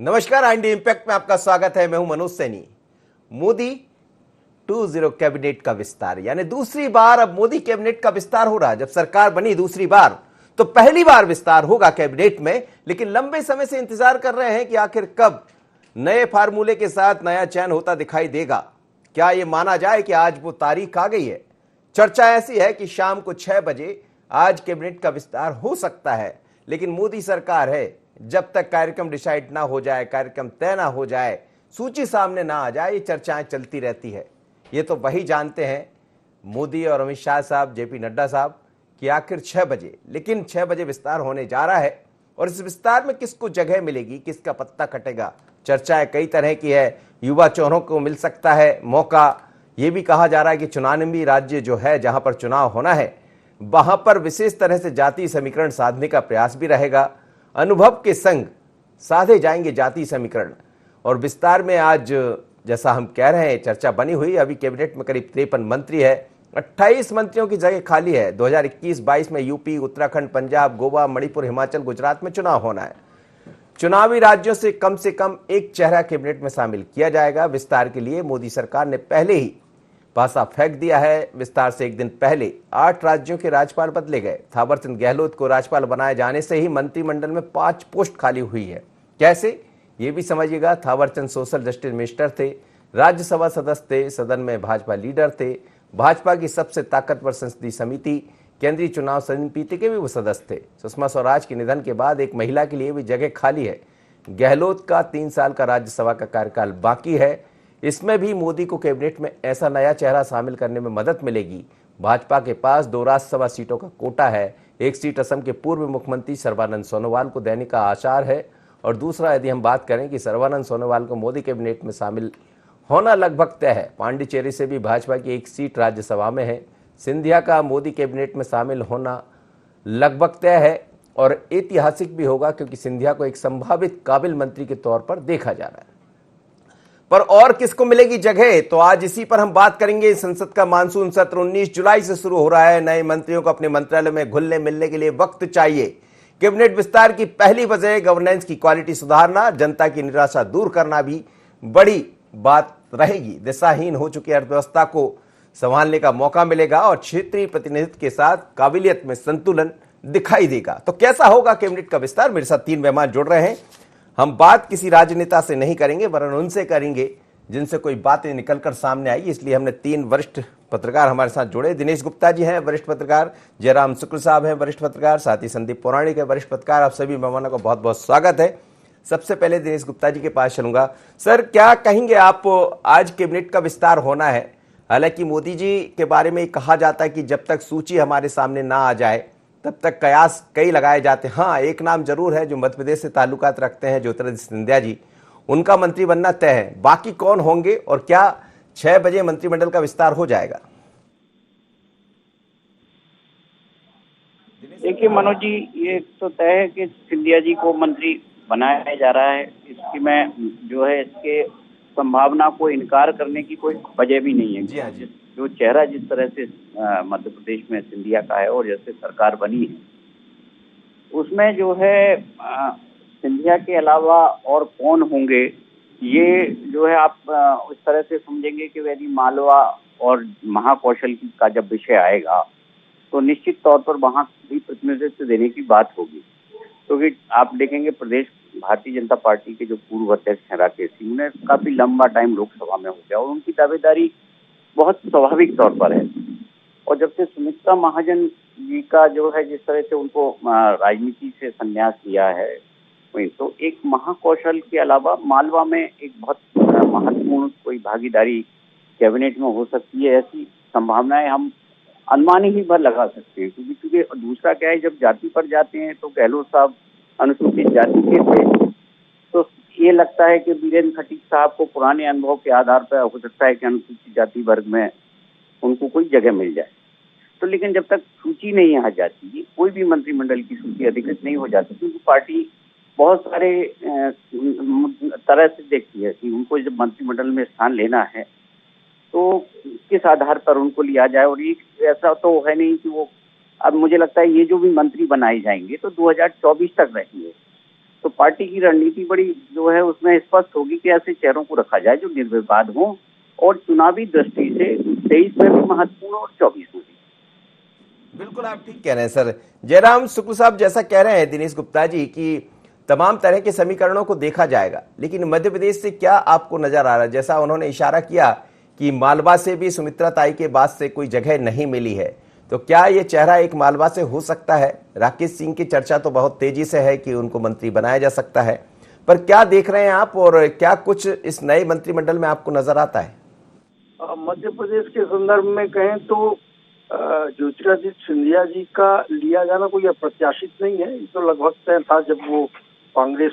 नमस्कार, IND impact में आपका स्वागत है। मैं हूं मनोज सैनी। मोदी 2.0 कैबिनेट का विस्तार, यानी दूसरी बार अब मोदी कैबिनेट का विस्तार हो रहा है। जब सरकार बनी दूसरी बार, तो पहली बार विस्तार होगा कैबिनेट में, लेकिन लंबे समय से इंतजार कर रहे हैं कि आखिर कब नए फार्मूले के साथ नया चयन होता दिखाई देगा। क्या यह माना जाए कि आज वो तारीख आ गई है? चर्चा ऐसी है कि शाम को 6 बजे आज कैबिनेट का विस्तार हो सकता है, लेकिन मोदी सरकार है, जब तक कार्यक्रम डिसाइड ना हो जाए, कार्यक्रम तय ना हो जाए, सूची सामने ना आ जाए, ये चर्चाएं चलती रहती है। ये तो वही जानते हैं, मोदी और अमित शाह साहब, जेपी नड्डा साहब, कि आखिर 6 बजे, लेकिन 6 बजे विस्तार होने जा रहा है और इस विस्तार में किसको जगह मिलेगी, किसका पत्ता कटेगा। चर्चाएं कई तरह की है। युवा चौरों को मिल सकता है मौका। ये भी कहा जा रहा है कि चुनावी राज्य जो है, जहां पर चुनाव होना है, वहां पर विशेष तरह से जातीय समीकरण साधने का प्रयास भी रहेगा। अनुभव के संग साधे जाएंगे जातीय समीकरण। और विस्तार में आज जैसा हम कह रहे हैं, चर्चा बनी हुई। अभी कैबिनेट में करीब 53 मंत्री है, 28 मंत्रियों की जगह खाली है। 2021-22 में यूपी, उत्तराखंड, पंजाब, गोवा, मणिपुर, हिमाचल, गुजरात में चुनाव होना है। चुनावी राज्यों से कम एक चेहरा कैबिनेट में शामिल किया जाएगा। विस्तार के लिए मोदी सरकार ने पहले ही पासा फेंक दिया है। विस्तार से एक दिन पहले 8 राज्यों के राज्यपाल बदले गए। थावरचंद गहलोत को राज्यपाल बनाए जाने से ही मंत्रिमंडल में 5 पोस्ट खाली हुई है। कैसे, ये भी समझिएगा। थावरचंद सोशल जस्टिस मिनिस्टर थे, राज्यसभा सदस्य थे, सदन में भाजपा लीडर थे, भाजपा की सबसे ताकतवर संसदीय समिति केंद्रीय चुनाव समिति के भी वो सदस्य थे। सुषमा स्वराज के निधन के बाद एक महिला के लिए भी जगह खाली है। गहलोत का 3 साल का राज्यसभा का कार्यकाल बाकी है। इसमें भी मोदी को कैबिनेट में ऐसा नया चेहरा शामिल करने में मदद मिलेगी। भाजपा के पास 2 राज्यसभा सीटों का कोटा है। एक सीट असम के पूर्व मुख्यमंत्री सर्बानंद सोनोवाल को देने का आसार है, और दूसरा, यदि हम बात करें कि सर्बानंद सोनोवाल को मोदी कैबिनेट में शामिल होना लगभग तय है। पांडिचेरी से भी भाजपा की एक सीट राज्यसभा में है। सिंधिया का मोदी कैबिनेट में शामिल होना लगभग तय है, और ऐतिहासिक भी होगा क्योंकि सिंधिया को एक संभावित काबिल मंत्री के तौर पर देखा जा रहा है। पर और किसको मिलेगी जगह, तो आज इसी पर हम बात करेंगे। संसद का मानसून सत्र 19 जुलाई से शुरू हो रहा है। नए मंत्रियों को अपने मंत्रालय में घुलने मिलने के लिए वक्त चाहिए। कैबिनेट विस्तार की पहली वजह गवर्नेंस की क्वालिटी सुधारना, जनता की निराशा दूर करना भी बड़ी बात रहेगी। दिशाहीन हो चुकी अर्थव्यवस्था को संभालने का मौका मिलेगा और क्षेत्रीय प्रतिनिधित्व के साथ काबिलियत में संतुलन दिखाई देगा। तो कैसा होगा कैबिनेट का विस्तार? मेरे साथ 3 मेहमान जुड़ रहे हैं। हम बात किसी राजनेता से नहीं करेंगे, वरन उनसे करेंगे जिनसे कोई बातें निकलकर सामने आई। इसलिए हमने 3 वरिष्ठ पत्रकार हमारे साथ जुड़े। दिनेश गुप्ता जी हैं, वरिष्ठ पत्रकार। जयराम शुक्ल साहब हैं, वरिष्ठ पत्रकार। साथ ही संदीप पौराणिक है, वरिष्ठ पत्रकार। आप सभी मेहमानों का बहुत बहुत स्वागत है। सबसे पहले दिनेश गुप्ता जी के पास चलूंगा। सर, क्या कहेंगे आप? आज कैबिनेट का विस्तार होना है। हालांकि मोदी जी के बारे में कहा जाता है कि जब तक सूची हमारे सामने ना आ जाए तब तक कयास कई लगाए जाते हैं। हाँ, एक नाम जरूर है जो मध्य प्रदेश से ताल्लुकात रखते हैं, ज्योतिरादित्य सिंधिया जी। उनका मंत्री बनना तय है। बाकी कौन होंगे और क्या 6 बजे मंत्रिमंडल का विस्तार हो जाएगा? देखिए मनोज जी, ये तो तय है कि सिंधिया जी को मंत्री बनाया जा रहा है। इसकी मैं जो है इसके संभावना को इनकार करने की कोई वजह भी नहीं है। जी हाँ जी। जो चेहरा जिस तरह से मध्य प्रदेश में सिंधिया का है और जैसे सरकार बनी है, उसमें जो है सिंधिया के अलावा और कौन होंगे, ये जो है आप उस तरह से समझेंगे कि यदि मालवा और महाकौशल का जब विषय आएगा तो निश्चित तौर पर वहां भी प्रतिनिधित्व देने की बात होगी। क्योंकि आप देखेंगे प्रदेश भारतीय जनता पार्टी के जो पूर्व अध्यक्ष हैं राकेश सिंह, उन्हें काफी लंबा टाइम लोकसभा में हो गया और उनकी दावेदारी बहुत स्वाभाविक तौर पर है। और जब से सुमित्रा महाजन जी का जो है जिस तरह से उनको राजनीति से संन्यास लिया है, वही तो एक महाकौशल के अलावा मालवा में एक बहुत महत्वपूर्ण कोई भागीदारी कैबिनेट में हो सकती है। ऐसी संभावनाएं हम अनुमान ही भर लगा सकते हैं। क्योंकि दूसरा क्या है, जब जाति पर जाते हैं तो गहलोत साहब अनुसूचित जाति के थे, तो ये लगता है कि बीरेन्द्र खटीक साहब को पुराने अनुभव के आधार पर हो सकता है कि अनुसूचित जाति वर्ग में उनको कोई जगह मिल जाए। तो लेकिन जब तक सूची नहीं आ जाती, कोई भी मंत्रिमंडल की सूची अधिकृत नहीं हो जाती, क्योंकि पार्टी बहुत सारे तरह से देखती है कि उनको जब मंत्रिमंडल में स्थान लेना है तो किस आधार पर उनको लिया जाए। और ये ऐसा तो है नहीं कि वो, अब मुझे लगता है ये जो भी मंत्री बनाए जाएंगे तो 2024 तक रहेंगे। तो पार्टी की रणनीति बड़ी जो है उसमें स्पष्ट होगी कि ऐसे चेहरों को रखा जाए जो निर्विवाद हों और चुनावी दृष्टि से 23 में भी महत्वपूर्ण और 24 में भी। बिल्कुल आप ठीक कह रहे हैं सर। जयराम शुक्ल साहब जैसा कह रहे हैं दिनेश गुप्ता जी कि तमाम तरह के समीकरणों को देखा जाएगा, लेकिन मध्य प्रदेश से क्या आपको नजर आ रहा है? जैसा उन्होंने इशारा किया कि मालवा से भी सुमित्रा ताई के बाद से कोई जगह नहीं मिली है, तो क्या ये चेहरा एक मालवा से हो सकता है? राकेश सिंह की चर्चा तो बहुत तेजी से है कि उनको मंत्री बनाया जा सकता है, पर क्या देख रहे हैं आप और क्या कुछ इस नए मंत्रिमंडल में आपको नजर आता है? मध्य प्रदेश के संदर्भ में कहें तो ज्योतिरादित्य सिंधिया जी का लिया जाना कोई अप्रत्याशित नहीं है। ये तो लगभग तय था जब वो कांग्रेस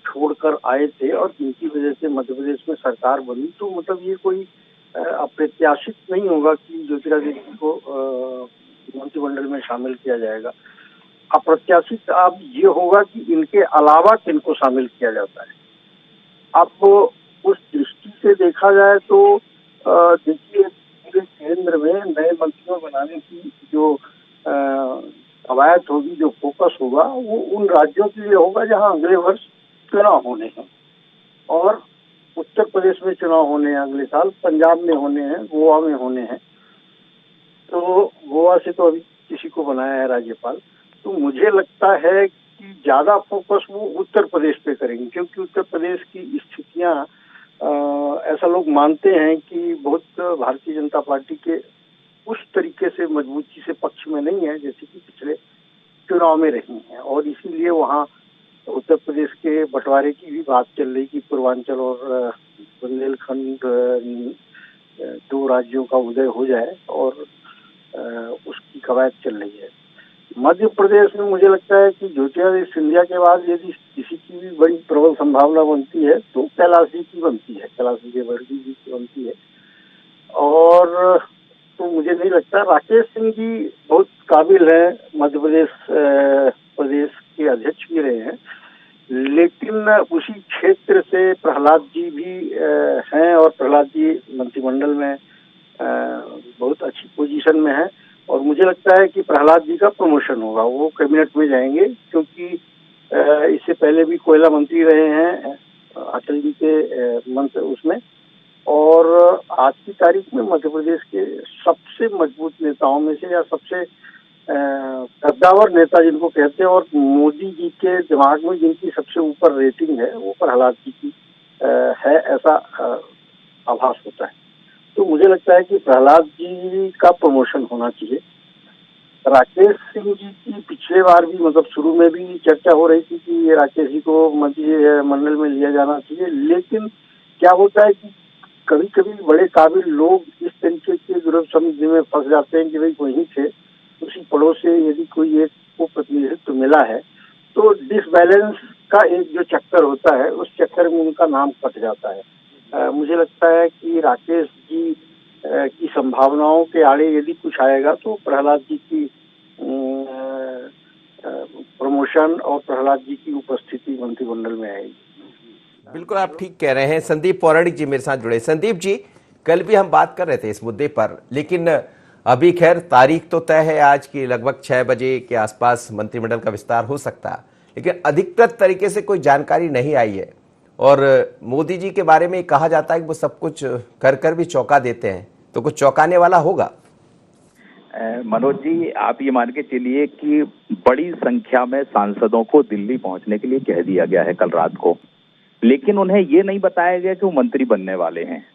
छोड़कर आए थे और जिनकी वजह से मध्य प्रदेश में सरकार बनी, तो मतलब ये कोई अप्रत्याशित नहीं होगा कि ज्योतिरादित्य जी को मंत्रिमंडल में शामिल किया जाएगा। अप्रत्याशित अब ये होगा कि इनके अलावा किनको शामिल किया जाता है। अब उस दृष्टि से देखा जाए तो देखिए पूरे केंद्र में नए मंत्रियों बनाने की जो कवायद होगी, जो फोकस होगा, वो उन राज्यों के लिए होगा जहां अगले वर्ष चुनाव होने हैं। और उत्तर प्रदेश में चुनाव होने हैं अगले साल, पंजाब में होने हैं, गोवा में होने हैं। तो गोवा से तो अभी किसी को बनाया है राज्यपाल। तो मुझे लगता है कि ज्यादा फोकस वो उत्तर प्रदेश पे करेंगे, क्योंकि उत्तर प्रदेश की स्थितियां ऐसा लोग मानते हैं कि बहुत भारतीय जनता पार्टी के उस तरीके से मजबूती से पक्ष में नहीं है जैसे कि पिछले चुनाव में रही हैं। और इसीलिए वहाँ उत्तर प्रदेश के बंटवारे की भी बात चल रही कि पूर्वांचल और बुंदेलखंड दो राज्यों का उदय हो जाए, और उसकी कवायद चल रही है। मध्य प्रदेश में मुझे लगता है कि ज्योतिरादित्य सिंधिया के बाद यदि किसी की भी बड़ी प्रबल संभावना बनती है तो कैलाश जी की बनती है, कैलाश विजयवर्गीय जी की बनती है। और तो मुझे नहीं लगता, राकेश सिंह जी बहुत काबिल है, मध्य प्रदेश के अध्यक्ष भी रहे हैं, लेकिन उसी क्षेत्र से प्रहलाद जी भी हैं और प्रहलाद जी मंत्रिमंडल में बहुत अच्छी पोजीशन में है। और मुझे लगता है कि प्रहलाद जी का प्रमोशन होगा, वो कैबिनेट में जाएंगे, क्योंकि इससे पहले भी कोयला मंत्री रहे हैं अटल जी के मंत्र उसमें। और आज की तारीख में मध्य प्रदेश के सबसे मजबूत नेताओं में से या सबसे कद्दावर नेता जिनको कहते हैं और मोदी जी के दिमाग में जिनकी सबसे ऊपर रेटिंग है, वो प्रहलाद जी की है, ऐसा आभास होता है। तो मुझे लगता है कि प्रहलाद जी का प्रमोशन होना चाहिए। राकेश सिंह जी की पिछले बार भी मतलब शुरू में भी चर्चा हो रही थी कि राकेश जी को मंत्रिमंडल में लिया जाना चाहिए, लेकिन क्या होता है कि कभी कभी बड़े काबिल लोग इस तरीके के विरोध समिति में फंस जाते हैं कि भाई वहीं थे, उसी पड़ोस से यदि कोई एक को प्रतिनिधित्व मिला है तो डिसबैलेंस का एक जो चक्कर होता है उस चक्कर में उनका नाम कट जाता है। मुझे लगता है कि राकेश जी की संभावनाओं के आड़े यदि कुछ आएगा तो प्रहलाद जी की प्रमोशन और प्रहलाद जी की उपस्थिति मंत्रिमंडल में आएगी। बिल्कुल आप ठीक कह रहे हैं। संदीप पौराणिक जी मेरे साथ जुड़े। संदीप जी, कल भी हम बात कर रहे थे इस मुद्दे पर, लेकिन अभी खैर तारीख तो तय है आज की, लगभग 6 बजे के आसपास मंत्रिमंडल का विस्तार हो सकता है, लेकिन अधिकृत तरीके से कोई जानकारी नहीं आई है। और मोदी जी के बारे में कहा जाता है कि वो सब कुछ कर भी चौंका देते हैं, तो कुछ चौंकाने वाला होगा? मनोज जी, आप ये मान के चलिए कि बड़ी संख्या में सांसदों को दिल्ली पहुंचने के लिए कह दिया गया है कल रात को, लेकिन उन्हें ये नहीं बताया गया कि वो मंत्री बनने वाले हैं।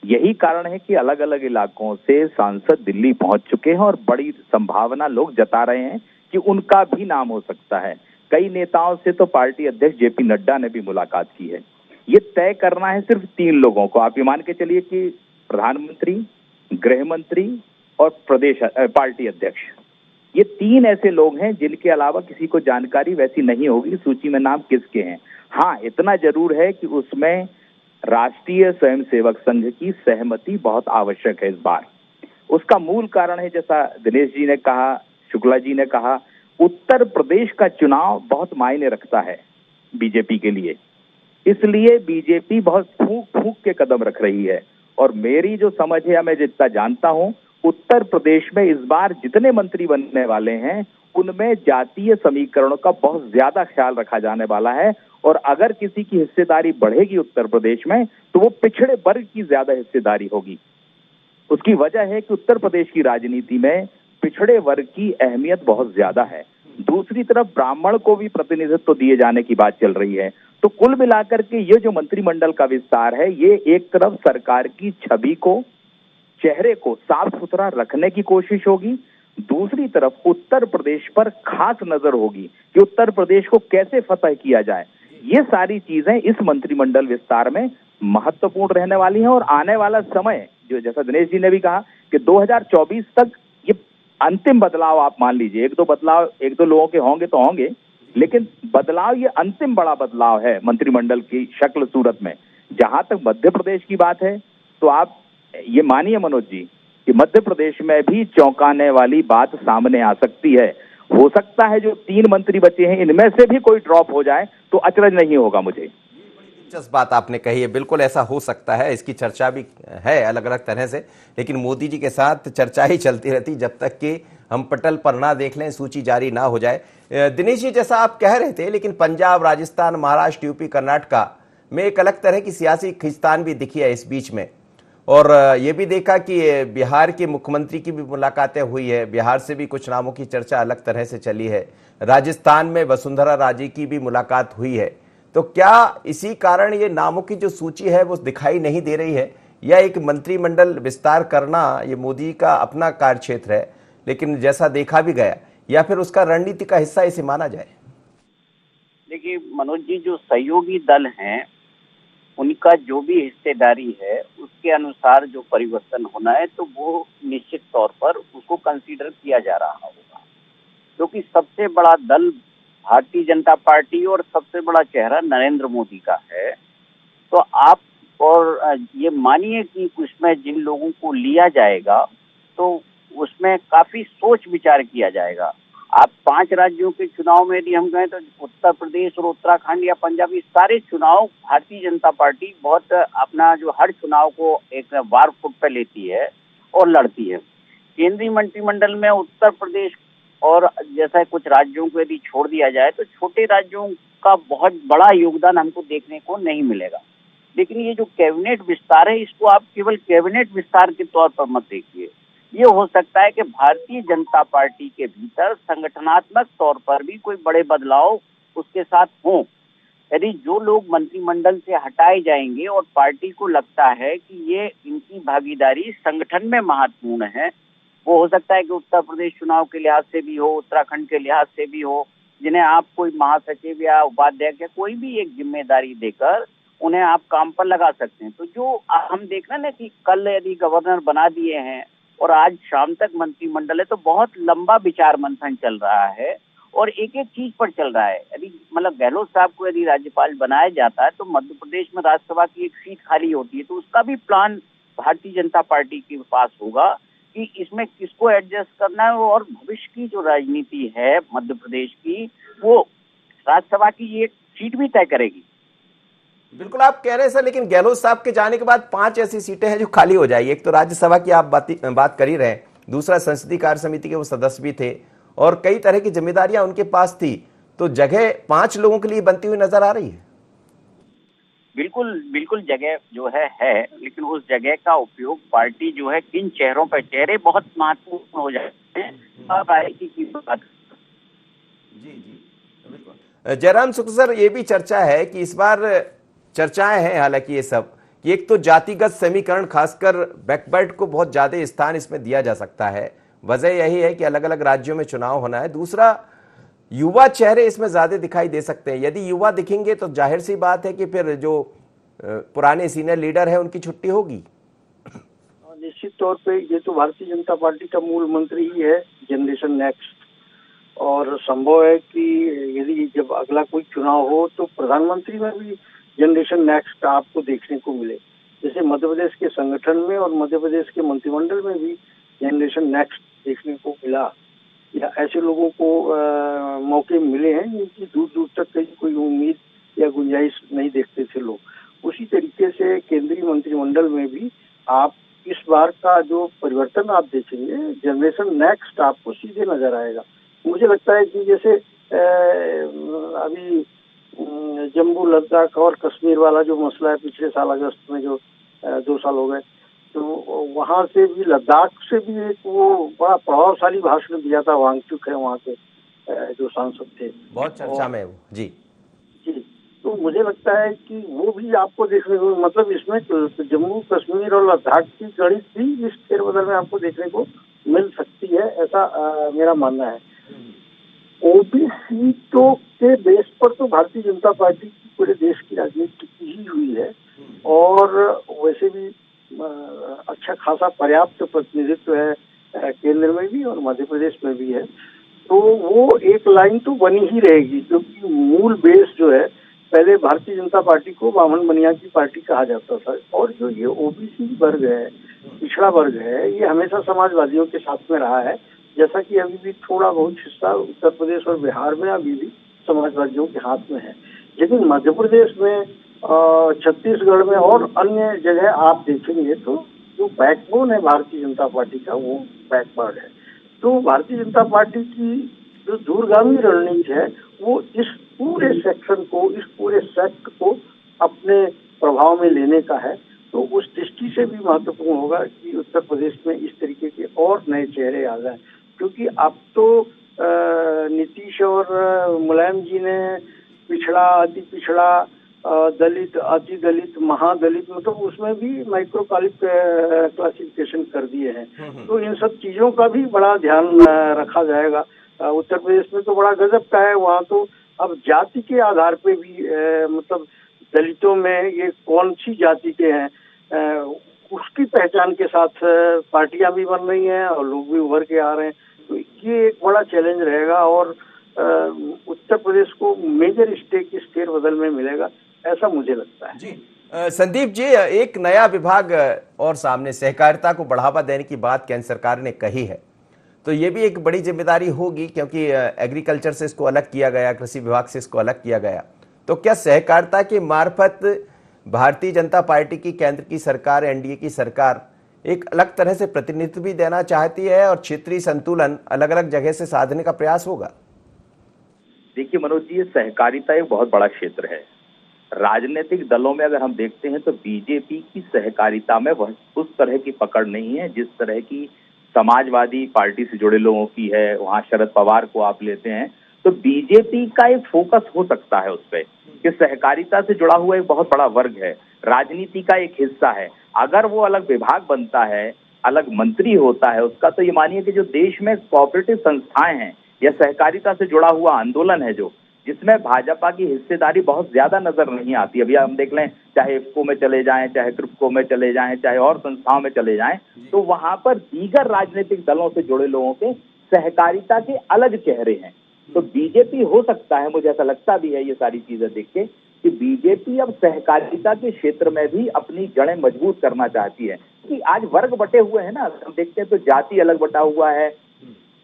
यही कारण है कि अलग अलग इलाकों से सांसद दिल्ली पहुंच चुके हैं और बड़ी संभावना लोग जता रहे हैं कि उनका भी नाम हो सकता है। कई नेताओं से तो पार्टी अध्यक्ष जेपी नड्डा ने भी मुलाकात की है। ये तय करना है सिर्फ 3 लोगों को। आप ये मान के चलिए कि प्रधानमंत्री, गृह मंत्री और प्रदेश पार्टी अध्यक्ष, ये 3 ऐसे लोग हैं जिनके अलावा किसी को जानकारी वैसी नहीं होगी सूची में नाम किसके हैं। हाँ, इतना जरूर है कि उसमें राष्ट्रीय स्वयंसेवक संघ की सहमति बहुत आवश्यक है इस बार। उसका मूल कारण है, जैसा दिनेश जी ने कहा, शुक्ला जी ने कहा, उत्तर प्रदेश का चुनाव बहुत मायने रखता है बीजेपी के लिए। इसलिए बीजेपी बहुत फूंक फूंक के कदम रख रही है। और मेरी जो समझ है, मैं जितना जानता हूं, उत्तर प्रदेश में इस बार जितने मंत्री बनने वाले हैं उनमें जातीय समीकरणों का बहुत ज्यादा ख्याल रखा जाने वाला है। और अगर किसी की हिस्सेदारी बढ़ेगी उत्तर प्रदेश में तो वो पिछड़े वर्ग की ज्यादा हिस्सेदारी होगी। उसकी वजह है कि उत्तर प्रदेश की राजनीति में पिछड़े वर्ग की अहमियत बहुत ज्यादा है। दूसरी तरफ ब्राह्मण को भी प्रतिनिधित्व दिए जाने की बात चल रही है। तो कुल मिलाकर के ये जो मंत्रिमंडल का विस्तार है, ये एक तरफ सरकार की छवि को, चेहरे को साफ सुथरा रखने की कोशिश होगी, दूसरी तरफ उत्तर प्रदेश पर खास नजर होगी कि उत्तर प्रदेश को कैसे फतह किया जाए। ये सारी चीजें इस मंत्रिमंडल विस्तार में महत्वपूर्ण रहने वाली हैं। और आने वाला समय, जो जैसा दिनेश जी ने भी कहा कि 2024 तक ये अंतिम बदलाव आप मान लीजिए, एक दो लोगों के होंगे तो होंगे, लेकिन बदलाव ये अंतिम बड़ा बदलाव है मंत्रिमंडल की शक्ल सूरत में। जहां तक मध्य प्रदेश की बात है तो आप ये मानिए मनोज जी कि मध्य प्रदेश में भी चौंकाने वाली बात सामने आ सकती है। हो सकता है जो 3 मंत्री बचे हैं इनमें से भी कोई ड्रॉप हो जाए तो अचरज नहीं होगा मुझे। दिलचस्प बात आपने कही है, बिल्कुल ऐसा हो सकता है, इसकी चर्चा भी है अलग अलग तरह से, लेकिन मोदी जी के साथ चर्चा ही चलती रहती जब तक कि हम पटल पर ना देख लें, सूची जारी ना हो जाए। दिनेश जी, जैसा आप कह रहे थे, लेकिन पंजाब, राजस्थान, महाराष्ट्र, यूपी, कर्नाटका में एक अलग तरह की सियासी खींचतान भी दिखी है इस बीच में। और ये भी देखा कि बिहार के मुख्यमंत्री की भी मुलाकातें हुई है, बिहार से भी कुछ नामों की चर्चा अलग तरह से चली है, राजस्थान में वसुंधरा राजे की भी मुलाकात हुई है। तो क्या इसी कारण ये नामों की जो सूची है वो दिखाई नहीं दे रही है, या एक मंत्रिमंडल विस्तार करना ये मोदी का अपना कार्यक्षेत्र है लेकिन जैसा देखा भी गया, या फिर उसका रणनीति का हिस्सा इसे माना जाए? देखिए मनोज जी, जो सहयोगी दल हैं उनका जो भी हिस्सेदारी है उसके अनुसार जो परिवर्तन होना है तो वो निश्चित तौर पर उसको कंसीडर किया जा रहा होगा, क्योंकि सबसे बड़ा दल भारतीय जनता पार्टी और सबसे बड़ा चेहरा नरेंद्र मोदी का है। तो आप और ये मानिए कि उसमें जिन लोगों को लिया जाएगा तो उसमें काफी सोच विचार किया जाएगा। आप 5 राज्यों के चुनाव में यदि हम कहें तो उत्तर प्रदेश और उत्तराखंड या पंजाब, इस सारे चुनाव भारतीय जनता पार्टी बहुत अपना जो हर चुनाव को एक वार फुट पे लेती है और लड़ती है। केंद्रीय मंत्रिमंडल में उत्तर प्रदेश और जैसा कुछ राज्यों को यदि छोड़ दिया जाए तो छोटे राज्यों का बहुत बड़ा योगदान हमको देखने को नहीं मिलेगा। लेकिन ये जो कैबिनेट विस्तार है, इसको आप केवल कैबिनेट विस्तार के तौर पर मत देखिए। ये हो सकता है कि भारतीय जनता पार्टी के भीतर संगठनात्मक तौर पर भी कोई बड़े बदलाव उसके साथ हों। यदि जो लोग मंत्रिमंडल से हटाए जाएंगे और पार्टी को लगता है कि ये इनकी भागीदारी संगठन में महत्वपूर्ण है, वो हो सकता है कि उत्तर प्रदेश चुनाव के लिहाज से भी हो, उत्तराखंड के लिहाज से भी हो, जिन्हें आप कोई महासचिव या उपाध्यक्ष या कोई भी एक जिम्मेदारी देकर उन्हें आप काम पर लगा सकते हैं। तो जो हम देख रहे हैं ना कि कल यदि गवर्नर बना दिए हैं और आज शाम तक मंत्रिमंडल है, तो बहुत लंबा विचार मंथन चल रहा है और एक एक चीज पर चल रहा है। यदि मतलब गहलोत साहब को यदि राज्यपाल बनाया जाता है तो मध्य प्रदेश में राज्यसभा की एक सीट खाली होती है, तो उसका भी प्लान भारतीय जनता पार्टी के पास होगा कि इसमें किसको एडजस्ट करना है। और भविष्य की जो राजनीति है मध्य प्रदेश की, वो राज्यसभा की एक सीट भी तय करेगी। बिल्कुल आप कह रहे हैं सर, लेकिन गहलोत साहब के जाने के बाद 5 ऐसी सीटें हैं जो खाली हो जाएगी। एक तो राज्यसभा की आप बात कर ही रहे हैं, दूसरा संसदीय कार्य समिति के वो सदस्य भी थे और कई तरह की जिम्मेदारियां उनके पास थी, तो जगह 5 लोगों के लिए बनती हुई नजर आ रही है। बिल्कुल बिल्कुल जगह जो है, लेकिन उस जगह का उपयोग पार्टी जो है किन चेहरों पर, चेहरे बहुत महत्वपूर्ण हो जाते हैं। जी जी बिल्कुल। जयराम शुक्ल सर, ये भी चर्चा है कि इस बार चर्चाएं हैं हालांकि ये सब कि एक तो जातिगत समीकरण, खासकर बैकवर्ड को बहुत ज्यादा स्थान इसमें दिया जा सकता है, वजह यही है कि अलग अलग राज्यों में चुनाव होना है। दूसरा, युवा चेहरे इसमें ज्यादा दिखाई दे सकते हैं। यदि युवा दिखेंगे तो जाहिर सी बात है कि फिर जो पुराने सीनियर लीडर है उनकी छुट्टी होगी। निश्चित तौर पे ये तो भारतीय जनता पार्टी का मूल मंत्र ही है, जनरेशन नेक्स्ट। और संभव है कि यदि जब अगला कोई चुनाव हो तो प्रधानमंत्री में भी जनरेशन नेक्स्ट आपको देखने को मिले। जैसे मध्य प्रदेश के संगठन में और मध्य प्रदेश के मंत्रिमंडल में भी जनरेशन नेक्स्ट देखने को मिला, या ऐसे लोगों को मौके मिले हैं जिनकी दूर दूर तक कहीं कोई उम्मीद या गुंजाइश नहीं देखते थे लोग। उसी तरीके से केंद्रीय मंत्रिमंडल में भी आप इस बार का जो परिवर्तन आप देखेंगे, जनरेशन नेक्स्ट आपको सीधे नजर आएगा। मुझे लगता है कि जैसे अभी जम्मू लद्दाख और कश्मीर वाला जो मसला है, पिछले साल अगस्त में जो 2 साल हो गए, तो वहां से भी, लद्दाख से भी एक वो बड़ा प्रभावशाली भाषण दिया था वांगचुक है वहाँ के जो सांसद थे, बहुत चर्चा में है वो। जी जी। तो मुझे लगता है कि वो भी आपको देखने को, मतलब इसमें जम्मू कश्मीर और लद्दाख की गणित भी इस फेरबदल में आपको देखने को मिल सकती है, ऐसा मेरा मानना है। ओबीसी तो के बेस पर तो भारतीय जनता पार्टी की पूरे देश की राजनीति ही हुई है, और वैसे भी अच्छा खासा पर्याप्त प्रतिनिधित्व है केंद्र में भी और मध्य प्रदेश में भी है। तो वो एक लाइन तो बनी ही रहेगी, क्योंकि मूल बेस जो है, पहले भारतीय जनता पार्टी को बामन बनिया की पार्टी कहा जाता था, और जो ये ओबीसी वर्ग है, पिछड़ा वर्ग है, ये हमेशा समाजवादियों के साथ में रहा है। जैसा कि अभी भी थोड़ा बहुत हिस्सा उत्तर प्रदेश और बिहार में अभी भी समाजवादियों के हाथ में है, लेकिन मध्य प्रदेश में, छत्तीसगढ़ में और अन्य जगह आप देखेंगे तो जो बैकबोन है भारतीय जनता पार्टी का, वो बैकवर्ड है। तो भारतीय जनता पार्टी की जो दूरगामी रणनीति है, वो इस पूरे सेक्शन को, इस पूरे सेक्ट को अपने प्रभाव में लेने का है। तो उस दृष्टि से भी महत्वपूर्ण होगा कि उत्तर प्रदेश में इस तरीके के और नए चेहरे आ जाएं, क्योंकि अब तो नीतीश और मुलायम जी ने पिछड़ा, अति पिछड़ा, दलित, अति दलित, महादलित, मतलब उसमें भी माइक्रो क्लासिफिकेशन कर दिए हैं। तो इन सब चीजों का भी बड़ा ध्यान रखा जाएगा। उत्तर प्रदेश में तो बड़ा गजब का है, वहाँ तो अब जाति के आधार पे भी मतलब दलितों में ये कौन सी जाति के हैं, उसकी पहचान के साथ पार्टियां भी बन रही हैं और लोग भी उभर के आ रहे हैं। तो ये एक बड़ा चैलेंज रहेगा, और उत्तर प्रदेश को मेजर स्टेक इस फेरबदल में मिलेगा, ऐसा मुझे लगता है। जी संदीप जी, एक नया विभाग और सामने, सहकारिता को बढ़ावा देने की बात केंद्र सरकार ने कही है, तो ये भी एक बड़ी जिम्मेदारी होगी, क्योंकि एग्रीकल्चर से इसको अलग किया गया, कृषि विभाग से इसको अलग किया गया। तो क्या सहकारिता के मार्फत भारतीय जनता पार्टी की, केंद्र की सरकार, एनडीए की सरकार एक अलग तरह से प्रतिनिधित्व भी देना चाहती है और क्षेत्रीय संतुलन अलग अलग जगह से साधने का प्रयास होगा? देखिए मनोज जी, ये सहकारिता एक बहुत बड़ा क्षेत्र है। राजनीतिक दलों में अगर हम देखते हैं तो बीजेपी की सहकारिता में वह उस तरह की पकड़ नहीं है जिस तरह की समाजवादी पार्टी से जुड़े लोगों की है। वहां शरद पवार को आप लेते हैं तो बीजेपी का एक फोकस हो सकता है उस पर कि सहकारिता से जुड़ा हुआ एक बहुत बड़ा वर्ग है, राजनीति का एक हिस्सा है। अगर वो अलग विभाग बनता है, अलग मंत्री होता है उसका, तो ये मानिए कि जो देश में कोऑपरेटिव संस्थाएं हैं या सहकारिता से जुड़ा हुआ आंदोलन है, जो जिसमें भाजपा की हिस्सेदारी बहुत ज्यादा नजर नहीं आती। अभी हम देख लें, चाहे इफ्को में चले जाएं, चाहे क्रिप्को में चले जाएं, चाहे और संस्थाओं में चले जाएं, तो वहां पर दीगर राजनीतिक दलों से जुड़े लोगों के सहकारिता के अलग चेहरे हैं। तो बीजेपी हो सकता है, मुझे ऐसा लगता भी है ये सारी चीजें देख के, कि बीजेपी अब सहकारिता के क्षेत्र में भी अपनी जड़ें मजबूत करना चाहती है। कि आज वर्ग बटे हुए हैं ना, हम देखते हैं तो जाति अलग बटा हुआ है,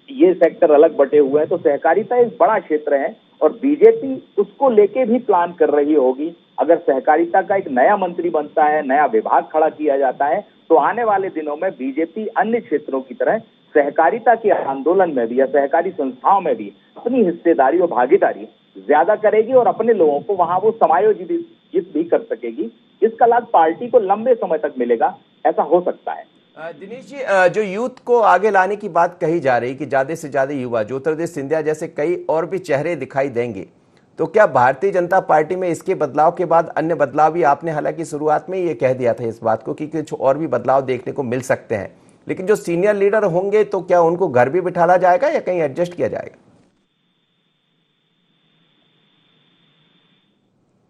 ये सेक्टर अलग बटे हुए हैं, तो सहकारिता एक बड़ा क्षेत्र है और बीजेपी उसको लेके भी प्लान कर रही होगी। अगर सहकारिता का एक नया मंत्री बनता है, नया विभाग खड़ा किया जाता है, तो आने वाले दिनों में बीजेपी अन्य क्षेत्रों की तरह सहकारिता के आंदोलन में भी या सहकारी संस्थाओं में भी अपनी हिस्सेदारी और भागीदारी ज्यादा करेगी और अपने लोगों को वहां वो समायोजित भी कर सकेगी। इसका लाभ पार्टी को लंबे समय तक मिलेगा, ऐसा हो सकता है। दिनेश जी, जो यूथ को आगे लाने की बात कही जा रही कि ज्यादा से ज्यादा युवा, ज्योतिरादित्य सिंधिया जैसे कई और भी चेहरे दिखाई देंगे, तो क्या भारतीय जनता पार्टी में इसके बदलाव के बाद अन्य बदलाव भी, आपने हालांकि शुरुआत में ये कह दिया था इस बात को कि कुछ और भी बदलाव देखने को मिल सकते हैं, लेकिन जो सीनियर लीडर होंगे तो क्या उनको घर भी बिठाला जाएगा या कहीं एडजस्ट किया जाएगा?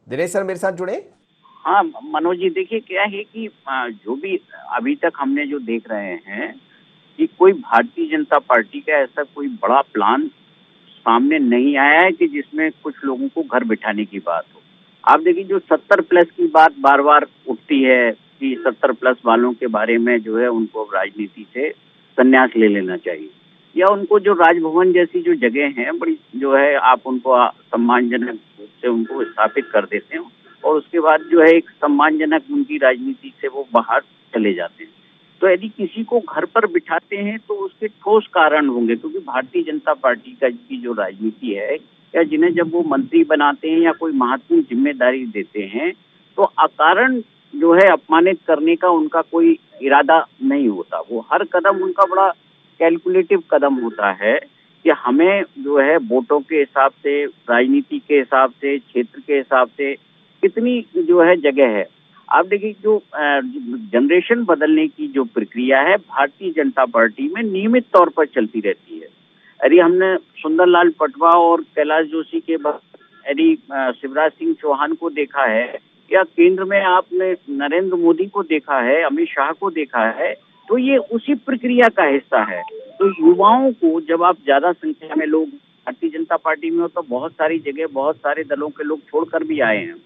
दिनेश सर मेरे साथ जुड़े। हाँ मनोज जी, देखिए क्या है कि जो भी अभी तक हमने जो देख रहे हैं कि कोई भारतीय जनता पार्टी का ऐसा कोई बड़ा प्लान सामने नहीं आया है कि जिसमें कुछ लोगों को घर बिठाने की बात हो। आप देखिए, जो 70 प्लस की बात बार बार उठती है कि 70 प्लस वालों के बारे में जो है उनको राजनीति से संन्यास ले लेना चाहिए, या उनको जो राजभवन जैसी जो जगह है बड़ी जो है आप उनको सम्मानजनक रूप से उनको स्थापित कर देते हैं और उसके बाद जो है एक सम्मानजनक उनकी राजनीति से वो बाहर चले जाते हैं। तो यदि किसी को घर पर बिठाते हैं तो उसके ठोस कारण होंगे, क्योंकि भारतीय जनता पार्टी की जो राजनीति है, या जिन्हें जब वो मंत्री बनाते हैं या कोई महत्वपूर्ण जिम्मेदारी देते हैं तो अकारण जो है अपमानित करने का उनका कोई इरादा नहीं होता। वो हर कदम उनका बड़ा कैलकुलेटिव कदम होता है कि हमें जो है वोटों के हिसाब से, राजनीति के हिसाब से, क्षेत्र के हिसाब से कितनी जो है जगह है। आप देखिए जो जनरेशन बदलने की जो प्रक्रिया है भारतीय जनता पार्टी में नियमित तौर पर चलती रहती है। अरे हमने सुंदरलाल पटवा और कैलाश जोशी के बाद यदि शिवराज सिंह चौहान को देखा है, या केंद्र में आपने नरेंद्र मोदी को देखा है, अमित शाह को देखा है, तो ये उसी प्रक्रिया का हिस्सा है। तो युवाओं को जब आप ज्यादा संख्या में लोग भारतीय जनता पार्टी में हो तो बहुत सारी जगह बहुत सारे दलों के लोग छोड़कर भी आए हैं,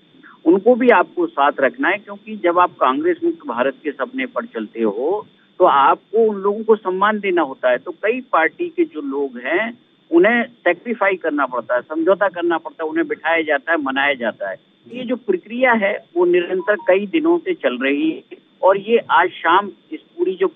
उनको भी आपको साथ रखना है, क्योंकि जब आप कांग्रेस मुक्त भारत के सपने पर चलते हो तो आपको उन लोगों को सम्मान देना होता है। तो कई पार्टी के जो लोग हैं उन्हें सेक्रीफाई करना पड़ता है, समझौता करना पड़ता है, उन्हें बिठाया जाता है, मनाया जाता है। ये जो प्रक्रिया है वो निरंतर कई दिनों से चल रही है, और ये आज शाम इस पूरी जो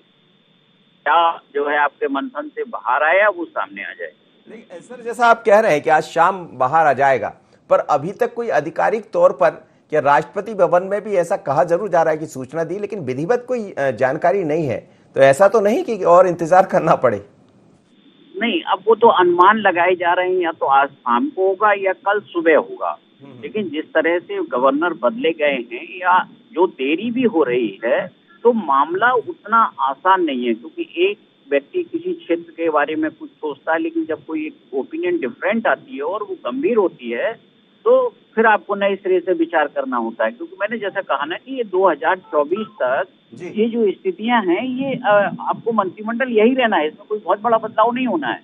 है आपके मंथन से बाहर आया वो सामने आ जाए। नहीं सर, जैसा आप कह रहे हैं कि आज शाम बाहर आ जाएगा, पर अभी तक कोई आधिकारिक तौर पर क्या राष्ट्रपति भवन में भी ऐसा कहा जरूर जा रहा है कि सूचना दी, लेकिन विधिवत कोई जानकारी नहीं है, तो ऐसा तो नहीं कि और इंतजार करना पड़े? नहीं, अब वो तो अनुमान लगाए जा रहे हैं, या तो आज शाम को होगा या कल सुबह होगा। लेकिन जिस तरह से गवर्नर बदले गए हैं या जो देरी भी हो रही है, तो मामला उतना आसान नहीं है, क्योंकि एक व्यक्ति किसी क्षेत्र के बारे में कुछ सोचता है, लेकिन जब कोई एक ओपिनियन डिफरेंट आती है और वो गंभीर होती है तो फिर आपको नए सिरे से विचार करना होता है। क्योंकि मैंने जैसा कहा ना कि ये 2024 तक ये जो स्थितियां हैं ये आपको मंत्रिमंडल यही रहना है, इसमें कोई बहुत बड़ा बदलाव नहीं होना है।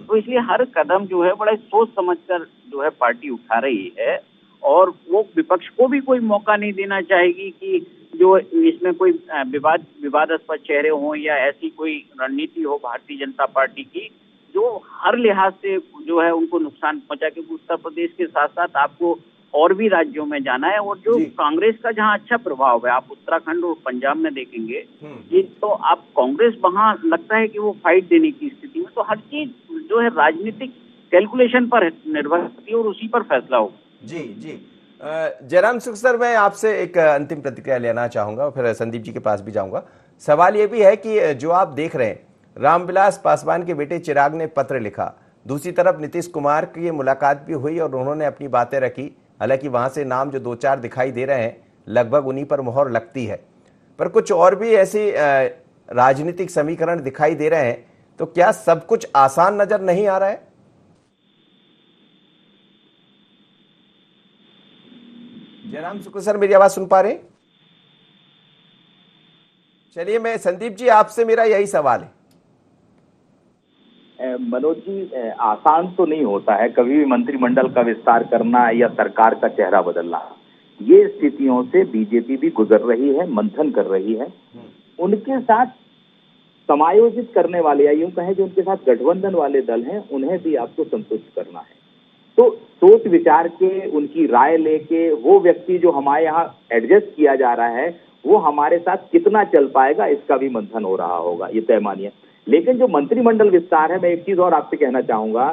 तो इसलिए हर कदम जो है बड़े सोच समझकर जो है पार्टी उठा रही है, और वो विपक्ष को भी कोई मौका नहीं देना चाहेगी कि जो इसमें कोई विवादास्पद चेहरे हों या ऐसी कोई रणनीति हो भारतीय जनता पार्टी की जो हर लिहाज से जो है उनको नुकसान पहुंचा। क्योंकि उत्तर प्रदेश के साथ साथ आपको और भी राज्यों में जाना है, और जो कांग्रेस का जहां अच्छा प्रभाव है, आप उत्तराखंड और पंजाब में देखेंगे, ये तो आप कांग्रेस वहां लगता है कि वो फाइट देने की स्थिति में, तो हर चीज जो है राजनीतिक कैलकुलेशन पर निर्भर करती है और उसी पर फैसला होगा। जी जी, जयराम सुख सर, मैं आपसे एक अंतिम प्रतिक्रिया लेना चाहूंगा, फिर संदीप जी के पास भी जाऊंगा। सवाल ये भी है कि जो आप देख रहे हैं, रामविलास पासवान के बेटे चिराग ने पत्र लिखा, दूसरी तरफ नीतीश कुमार की मुलाकात भी हुई और उन्होंने अपनी बातें रखी। हालांकि वहां से नाम जो 2-4 दिखाई दे रहे हैं लगभग उन्हीं पर मोहर लगती है, पर कुछ और भी ऐसे राजनीतिक समीकरण दिखाई दे रहे हैं। तो क्या सब कुछ आसान नजर नहीं आ रहा है? जयराम शुक्ल सर, मेरी आवाज सुन पा रहे हैं? चलिए, मैं संदीप जी आपसे मेरा यही सवाल है। मनोज जी, आसान तो नहीं होता है कभी भी मंत्रिमंडल का विस्तार करना या सरकार का चेहरा बदलना। ये स्थितियों से बीजेपी भी गुजर रही है, मंथन कर रही है। उनके साथ समायोजित करने वाले, या यूं कहें जो उनके साथ गठबंधन वाले दल हैं, उन्हें भी आपको संतुष्ट करना है। तो सोच विचार के, उनकी राय लेके वो व्यक्ति जो हमारे यहाँ एडजस्ट किया जा रहा है वो हमारे साथ कितना चल पाएगा, इसका भी मंथन हो रहा होगा, ये तय मानिए। लेकिन जो मंत्रिमंडल विस्तार है, मैं एक चीज और आपसे कहना चाहूंगा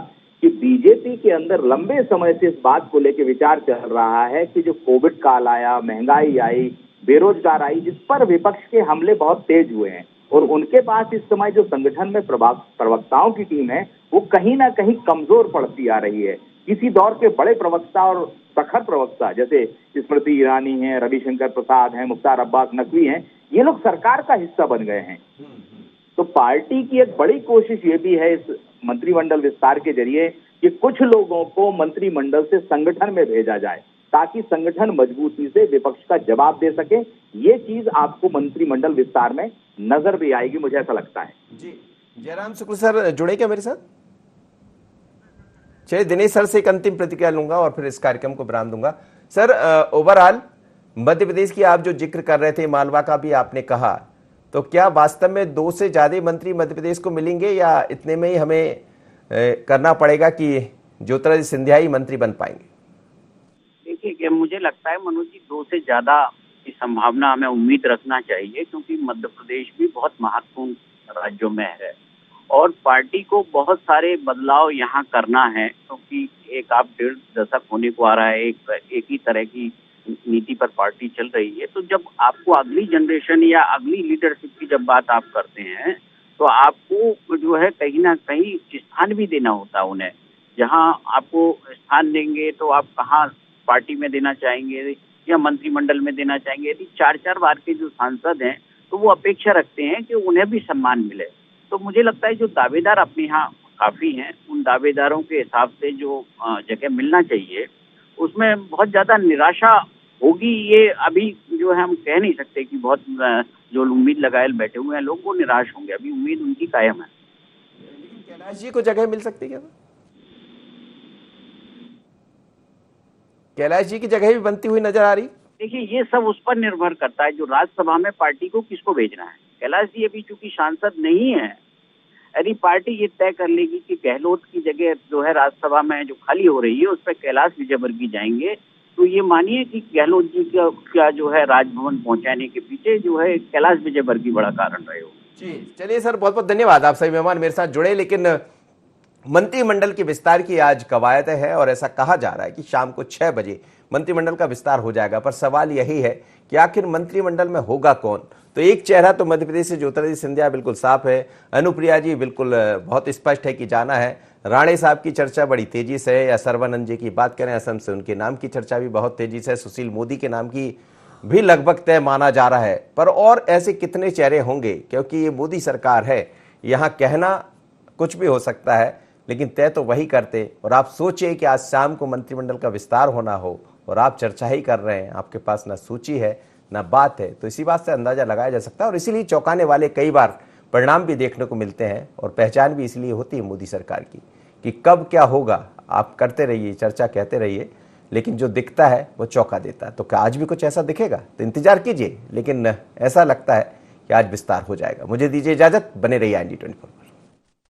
कि बीजेपी के अंदर लंबे समय से इस बात को लेकर विचार चल रहा है कि जो कोविड काल आया, महंगाई आई, बेरोजगार आई, जिस पर विपक्ष के हमले बहुत तेज हुए हैं, और उनके पास इस समय जो संगठन में प्रवक्ताओं की टीम है वो कहीं ना कहीं कमजोर पड़ती आ रही है। किसी दौर के बड़े प्रवक्ता और प्रखर प्रवक्ता जैसे स्मृति ईरानी हैं, रविशंकर प्रसाद हैं, मुख्तार अब्बास नकवी हैं, ये लोग सरकार का हिस्सा बन गए हैं। तो पार्टी की एक बड़ी कोशिश ये भी है इस मंत्रिमंडल विस्तार के जरिए कि कुछ लोगों को मंत्रिमंडल से संगठन में भेजा जाए ताकि संगठन मजबूती से विपक्ष का जवाब दे सके। ये चीज आपको मंत्रिमंडल विस्तार में नजर भी आएगी, मुझे ऐसा लगता है। जी, जयराम शुक्ल सर जुड़े क्या मेरे साथ? चलिए, दिनेश सर से एक अंतिम प्रतिक्रिया लूंगा और फिर इस कार्यक्रम को विराम दूंगा। सर, ओवरऑल मध्य प्रदेश की आप जो जिक्र कर रहे थे, मालवा का भी आपने कहा, तो क्या वास्तव में 2 से ज्यादा मंत्री मध्य प्रदेश को मिलेंगे या इतने में ही हमें करना पड़ेगा कि ज्योतिरादित्य सिंधिया ही मंत्री बन पाएंगे? देखिए, मुझे लगता है मनोज जी 2 से ज्यादा इस संभावना, हमें उम्मीद रखना चाहिए, क्योंकि मध्य प्रदेश भी बहुत महत्वपूर्ण राज्यों में है और पार्टी को बहुत सारे बदलाव यहाँ करना है, क्योंकि एक आप 1.5 दशक होने को आ रहा है, एक ही तरह की नीति पर पार्टी चल रही है। तो जब आपको अगली जनरेशन या अगली लीडरशिप की जब बात आप करते हैं तो आपको जो है कहीं ना कहीं स्थान भी देना होता है उन्हें। जहां आपको स्थान देंगे तो आप कहाँ पार्टी में देना चाहेंगे या मंत्रिमंडल में देना चाहेंगे। यदि 4-4 बार के जो सांसद हैं तो वो अपेक्षा रखते हैं कि उन्हें भी सम्मान मिले। तो मुझे लगता है जो दावेदार अपने यहाँ काफी हैं, उन दावेदारों के हिसाब से जो जगह मिलना चाहिए उसमें बहुत ज्यादा निराशा होगी। ये अभी जो है हम कह नहीं सकते कि बहुत जो उम्मीद लगाए बैठे हुए हैं लोग वो निराश होंगे, अभी उम्मीद उनकी कायम है। कैलाश जी को जगह मिल सकती है क्या? कैलाश जी की जगह भी बनती हुई नजर आ रही? देखिए, ये सब उस पर निर्भर करता है जो राज्यसभा में पार्टी को किसको भेजना है। कैलाश जी अभी चूंकि सांसद नहीं है, यदि पार्टी ये तय कर लेगी कि गहलोत की जगह जो है राज्यसभा में जो खाली हो रही है उस पर कैलाश विजयवर्गीय जाएंगे, तो ये मानिए कि गहलोत जी का जो है राजभवन पहुंचाने के पीछे जो है कैलाश विजयवर्गीय बड़ा कारण रहे हो। जी चलिए सर, बहुत बहुत धन्यवाद, आप सभी मेहमान मेरे साथ जुड़े। लेकिन मंत्रिमंडल के विस्तार की आज कवायद है और ऐसा कहा जा रहा है कि शाम को 6 बजे मंत्रिमंडल का विस्तार हो जाएगा। पर सवाल यही है कि आखिर मंत्रिमंडल में होगा कौन? तो एक चेहरा तो मध्य प्रदेश से ज्योतिरादित्य सिंधिया बिल्कुल साफ है, अनुप्रिया जी बिल्कुल बहुत स्पष्ट है कि जाना है, राणे साहब की चर्चा बड़ी तेजी से है, या सर्बानंद जी की बात करें असम से उनके नाम की चर्चा भी बहुत तेजी से है, सुशील मोदी के नाम की भी लगभग तय माना जा रहा है। पर और ऐसे कितने चेहरे होंगे, क्योंकि ये मोदी सरकार है, यहाँ कहना कुछ भी हो सकता है लेकिन तय तो वही करते। और आप सोचिए कि आज शाम को मंत्रिमंडल का विस्तार होना हो और आप चर्चा ही कर रहे हैं, आपके पास ना सूची है ना बात है, तो इसी बात से अंदाजा लगाया जा सकता है। और इसीलिए चौंकाने वाले कई बार परिणाम भी देखने को मिलते हैं और पहचान भी इसलिए होती है मोदी सरकार की कि कब क्या होगा आप करते रहिए, चर्चा कहते रहिए, लेकिन जो दिखता है वो चौंका देता है। तो क्या आज भी कुछ ऐसा दिखेगा? तो इंतजार कीजिए, लेकिन ऐसा लगता है कि आज विस्तार हो जाएगा। मुझे दीजिए इजाजत, बने रहिए IND24।